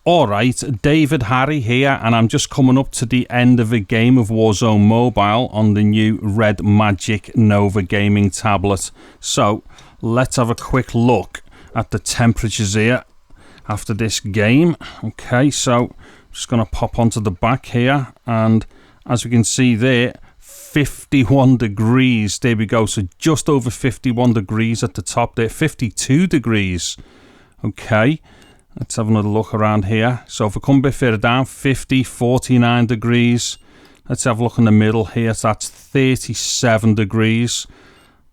Alright, David Harry here, and I'm just coming up to the end of a game of Warzone Mobile on the new Redmagic Nova gaming tablet. So, let's have a quick look at the temperatures here after this game. Okay, so I'm just going to pop onto the back here, and as we can see there, 51 degrees. There we go, so just over 51 degrees at the top there, 52 degrees. Okay. Let's have another look around here. So if we come a bit further down, 50, 49 degrees. Let's have a look in the middle here. So that's 37 degrees.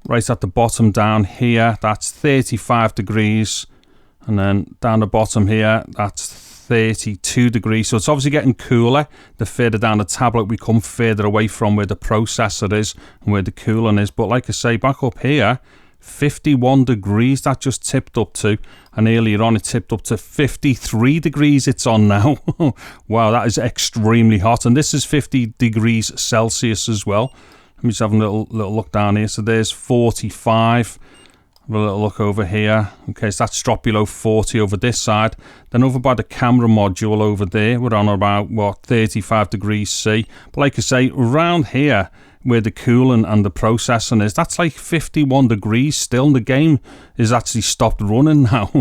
Right at the bottom down here, that's 35 degrees. And then down the bottom here, that's 32 degrees. So it's obviously getting cooler the further down the tablet we come, further away from where the processor is and where the cooling is. But like I say, back up here, 51 degrees that just tipped up to, and earlier on it tipped up to 53 degrees it's on now. Wow, that is extremely hot, and this is 50 degrees Celsius as well. Let me just have a little look down here. So there's 45. Have a little look over here. Okay, so that's dropped below 40 over this side. Then over by the camera module over there, we're on about, what, 35 degrees C. But like I say, around here, where the cooling and the processing is, that's like 51 degrees still, and the game is actually stopped running now.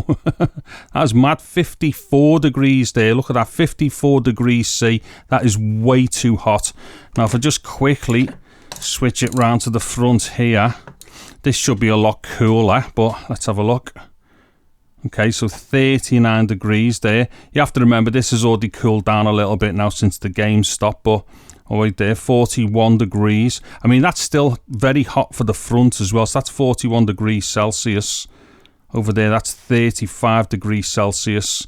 That's mad. 54 degrees there. Look at that, 54 degrees C. That is way too hot. Now, if I just quickly switch it round to the front here, this should be a lot cooler, but let's have a look. Okay, so 39 degrees there. You have to remember, this has already cooled down a little bit now since the game stopped, but oh, right there, 41 degrees. I mean, that's still very hot for the front as well. So that's 41 degrees Celsius. Over there, that's 35 degrees Celsius.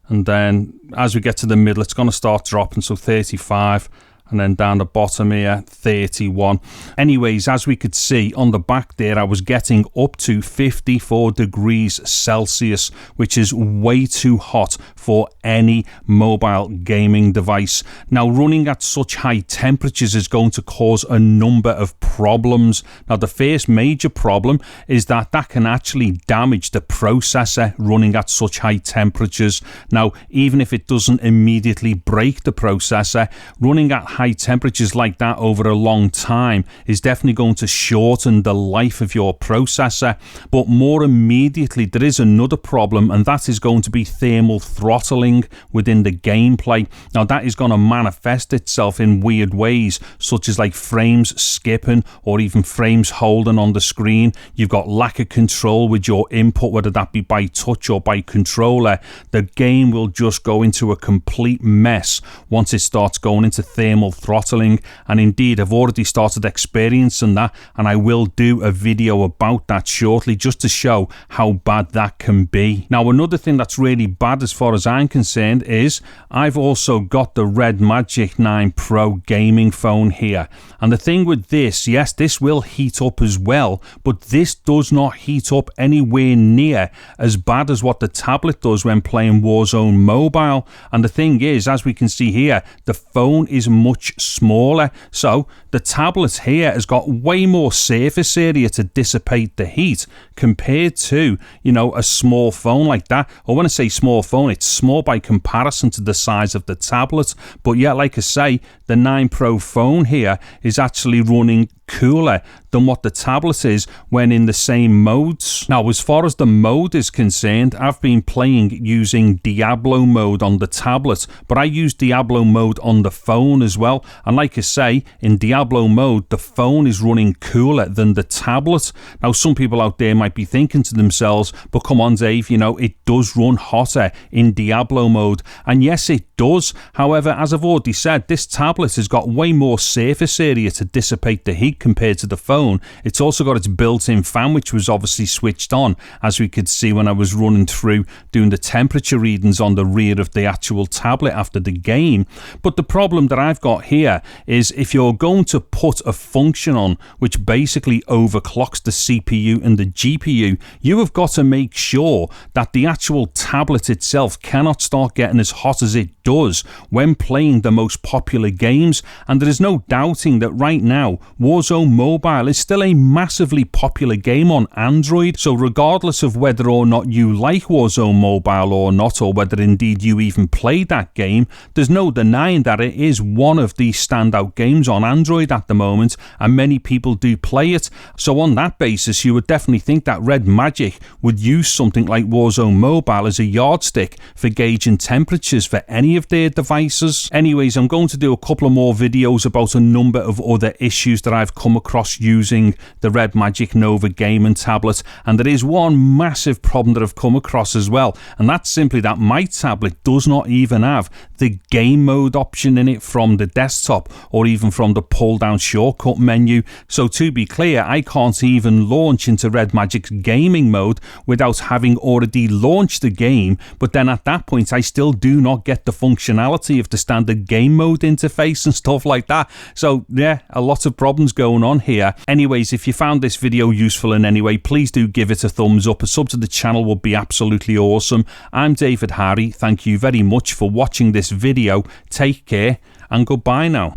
And then as we get to the middle, it's going to start dropping. So 35. And then down the bottom here, 31. Anyways, as we could see on the back there, I was getting up to 54 degrees Celsius, which is way too hot for any mobile gaming device. Now, running at such high temperatures is going to cause a number of problems. Now, the first major problem is that can actually damage the processor running at such high temperatures. Now, even if it doesn't immediately break the processor, running at high temperatures like that over a long time is definitely going to shorten the life of your processor. But more immediately, there is another problem, and that is going to be thermal throttling within the gameplay. Now, that is going to manifest itself in weird ways, such as like frames skipping or even frames holding on the screen. You've got lack of control with your input, whether that be by touch or by controller. The game will just go into a complete mess once it starts going into thermal throttling, and indeed I've already started experiencing that, and I will do a video about that shortly just to show how bad that can be. Now, another thing that's really bad as far as I'm concerned is I've also got the Redmagic 9 Pro gaming phone here, and the thing with this, yes, this will heat up as well, but this does not heat up anywhere near as bad as what the tablet does when playing Warzone Mobile. And the thing is, as we can see here, the phone is much smaller, so the tablet here has got way more surface area to dissipate the heat compared to, you know, a small phone like that. Or when I say small phone, it's small by comparison to the size of the tablet. But yeah, like I say, the 9 Pro phone here is actually running cooler than what the tablet is when in the same modes. Now, as far as the mode is concerned, I've been playing using Diablo mode on the tablet, but I use Diablo mode on the phone as well. And like I say, in Diablo mode, the phone is running cooler than the tablet. Now, some people out there might be thinking to themselves, but come on, Dave, you know, it does run hotter in Diablo mode. And yes, it does. However, as I've already said, this tablet has got way more surface area to dissipate the heat compared to the phone. It's also got its built-in fan, which was obviously switched on, as we could see when I was running through doing the temperature readings on the rear of the actual tablet after the game. But the problem that I've got here is if you're going to put a function on which basically overclocks the CPU and the GPU, you have got to make sure that the actual tablet itself cannot start getting as hot as it does when playing the most popular games. And there is no doubting that right now Warzone Warzone Mobile is still a massively popular game on Android, so regardless of whether or not you like Warzone Mobile or not, or whether indeed you even played that game, there's no denying that it is one of the standout games on Android at the moment, and many people do play it. So on that basis, you would definitely think that Redmagic would use something like Warzone Mobile as a yardstick for gauging temperatures for any of their devices. Anyways, I'm going to do a couple of more videos about a number of other issues that I've come across using the Redmagic Nova gaming tablet, and there is one massive problem that I've come across as well, and that's simply that my tablet does not even have the game mode option in it from the desktop or even from the pull down shortcut menu. So to be clear, I can't even launch into Redmagic's gaming mode without having already launched the game, but then at that point I still do not get the functionality of the standard game mode interface and stuff like that. So yeah, a lot of problems going on here. Anyways, if you found this video useful in any way, please do give it a thumbs up. A sub to the channel would be absolutely awesome. I'm David Harry. Thank you very much for watching this video. Take care and goodbye now.